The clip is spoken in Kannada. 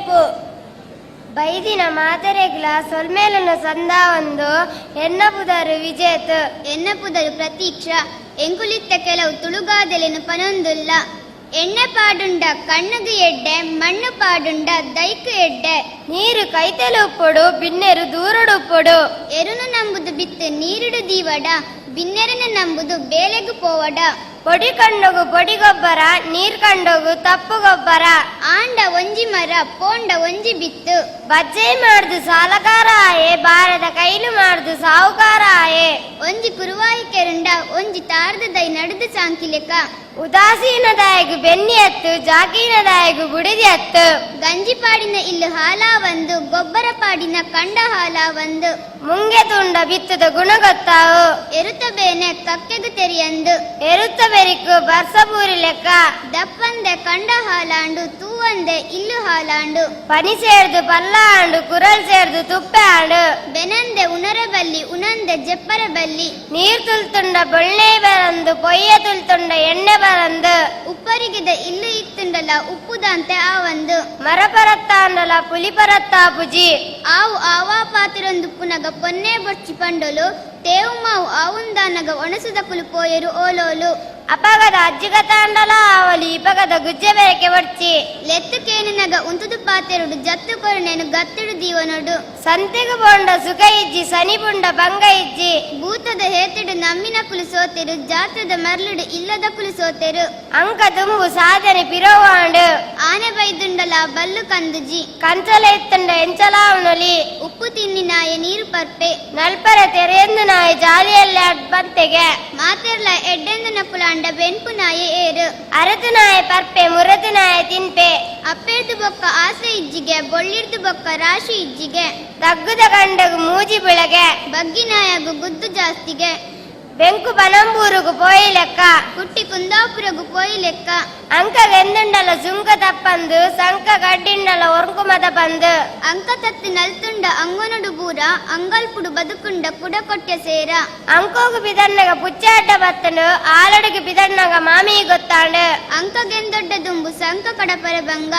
ಕುವೆಂಪು. ಬೈದಿನ ಮಾತೆರೆಗ್ಲ ಸೊಲ್ಮೇಲನ ಸಂದ ಒಂದು ಎನ್ನಪುದರು ವಿಜೇತು ಎನ್ನಪುದರು ಪ್ರತೀಕ್ಷಾ ಎಂಕುಲಿತ್ತ ಕೆಲವು ತುಳುಗಾದೆಲೆನು ಪನೊಂದುಲ್ಲ. ಎಣ್ಣೆ ಪಾಡುಂಡ ಕಣ್ಣುಗು ಎಡ್ಡೆ ಮಣ್ಣು ಪಾಡುಂಡ ದೈಕು ಎಡ್ಡೆ. ನೀರು ಕೈತಲು ಉಪ್ಪೊಡು ಬಿನ್ನೆರು ದೂರಡು ಉಪ್ಪೊಡು. ಎರುನು ನಂಬುದು ಬಿತ್ತು ನೀರುಡು ದೀವಡ ಬಿನ್ನೆರನ ನಂಬುದು ಬೇಲೆಗು ಪೋವಡ. పొడి కండగు పొడి ಗೊಬ್ಬರ ನೀರ್ ಕಂಡೋಗು ತಪ್ಪು ಗೊಬ್ಬರ. ಆಂಡ ಒಂಜಿ ಮರ ಪೋಂಡ ಒಂಜಿ ಬಿತ್ತು. ಬಜ್ಜೆ ಮಾಡ್ದು ಸಾಲಕಾರ ಆಯೆ ಬಾರದ ಕೈಲು ಮಾಡ್ದು ಸಾಹುಕಾರ ಆಯೆ. ಒಂಜಿ ಕುರುವಾಯಿ ಕೆರುಂಡ ಒಂಜಿ ತಾರ್ದ ದೈ ನಡುದು ಸಾಂಕಿಲೆಕ. ಉದಾಸೀನದಾಯಗು ಬೆನ್ನಿ ಹತ್ತು ಜಾಕೀನದಾಯಗು ಬುಡಿದಿ ಹತ್ತು. ಗಂಜಿ ಪಾಡಿನ ಇಲ್ಲು ಹಾಲ ಒಂದು ಗೊಬ್ಬರ ಪಾಡಿನ ಕಂಡ ಹಾಲ ಒಂದು. ಮುಂಗೆ ತುಂಡ ಬಿತ್ತದ ಗುಣ ಗೊತ್ತಾವು ಎರುತ ಬೇನೆ ಕಕ್ಕೆಗು ತೆರಿಯಂದು. ಎರುತ್ತ ಬೆರಿಕು ಬರ್ಸಪೂರಿ ಲೆಕ್ಕ. ದಪ್ಪಂದೆ ಕಂಡ ಹಾಲಾಂಡು ತೂವಂದೆ ಇಲ್ಲು ಹಾಲಾಂಡು. ಪನಿ ಸೇರ್ದು ಪಲ್ಲ ಆಂಡು ಕುರಲ್ ಸೇರ್ದು ತುಪ್ಪೆ ಆಂಡು. ಬೆನಂದೆ ಉನರ ಬಲ್ಲಿ ಉನಂದೆ ಜೆಪ್ಪರ ಬಲ್ಲಿ. ನೀರ್ ತುಲ್ತುಂಡ ಬೊಳ್ಳೆ ಬರಂದು ಪೊಯ್ಯ ತುಲ್ತುಂಡ ಎಣ್ಣೆ ಬರಂದು. ಉಪ್ಪರಿಗಿದ ಇಲ್ಲು ಇತ್ತುಂಡಲ ಉಪ್ಪುದಂತೆ ಆ ಒಂದು. ಮರ ಪರತ್ತ ಅಂಡಲ ಪುಲಿ ಪರತ್ತ ಪುಜಿ. ಆವು ಆವಾ ಪಾತಿರೊಂದು ಪುನಗ ಪೊನ್ನೆ ಬೊಚ್ಚಿ ಪಂಡೊಲು ತೇವು ಮಾವು ಆವುಂದಾನಗ ಒಣಸುದಕುಲು ಪೋಯರು ಓಲೋಲು. ಅಪಗದ ಅಜ್ಜಿಗತ ಅಂಡಲ ಆವಲಿ ಇಪಗದ ಗುಜ್ಜೆ ಬೆರಕೆ ಬರ್ಚಿ. ಲೆತ್ತು ಕೇನಿನಗ ಉಂತುದು ಪಾತೆರುಡು ಜತ್ತು ಕೊರುಣೆನು ಗತ್ತುಡು ದೀವನೊಡು. ಸಂತೆಗು ಬೋಂಡ ಸುಖ ಇಜ್ಜಿ ಸನಿ ಬುಂಡ ಭಂಗ ಇಜ್ಜಿ. ಭೂತದ ಹೇತುಡು ನಮ್ಮಿನ ಕುಲು ಸೋತೆರು ಜಾತ್ರದ ಮರ್ಲುಡು ಇಲ್ಲದ ಕುಲು ಸೋತೆರು. ಅಂಕ ತುಂಬು ಸಾಧನೆ ಪಿರೋವಾಂಡು. ಆನೆ ಬೈದುಂಡಲ ಬಲ್ಲು ಕಂದುಜಿ. ಕಂಚಲ ಎತ್ತುಂಡ ಎಂಚಲಾವಣೊಲಿ. ಉಪ್ಪು ತಿನ್ನಿ ನಾಯ ನೀರು ಪರ್ಪೆ. ನಲ್ಪರ ತೆರೆಯಂದು ನಾಯಿ ಜಾಲಿಯಲ್ಲಿ ಬಂತೆಗೆ. ಮಾತೆರ್ಲ ಎಡ್ಡೆಂದು ನಕುಲಾಂಡ ಬೆನ್ಪು ನಾಯ ಏರು. ಅರತು ನಾಯ ಪರ್ಪೆ ಮುರತು ನಾಯ ತಿನ್ಪೆ. ಅಪ್ಪೆರ್ದು ಬೊಕ್ಕ ಆಸೆ ಇಜ್ಜಿಗೆ ಬೊಳ್ಳಿರ್ದು ಬೊಕ್ಕ ರಾಶಿ ಇಜ್ಜಿಗೆ. ತಗ್ಗುದ ಗಂಡಗು ಮೂಜಿ ಬಿಳಗೆ. ಬಗ್ಗಿ ನಾಯಗು ಗುದ್ದು ಜಾಸ್ತಿಗೆ. ಬೆಂಕು ಪನಂಬೂರುಗು ಪೋಯಿ ಲೆಕ್ಕ. ಕುಟ್ಟಿ ಕುಂದಾಪುರಗು ಪೋಯಿ ಲೆಕ್ಕ. ಅಂಕ ಗೆಂದುಂಡಲ ಸುಂಕ ತಪ್ಪಂದು ಸಂಕ ಗಡ್ಡಿಂಡಲ ಒರ್ಕುಮದ ಬಂದು. ಅಂಕ ತತ್ತಿ ನಲ್ತುಂಡ ಅಂಗನಡು ಬೂರ ಅಂಗಲ್ಪುಡು ಬದುಕುಂಡ ಕುಡ ಕೊಟ್ಟೆ ಸೇರ. ಅಂಕೋಗು ಬಿದಣ್ಣಗ ಪುಚ್ಚಾಟ ಬತ್ತಂಡು ಆಲಡಿಗೆ ಬಿದಣ್ಣಗ ಮಾಮಿ ಗೊತ್ತಾಂಡು. ಅಂಕ ಗೆಂದೊಡ್ಡ ದುಂಬು ಸಂಕ ಕಡಪರ ಭಂಗ.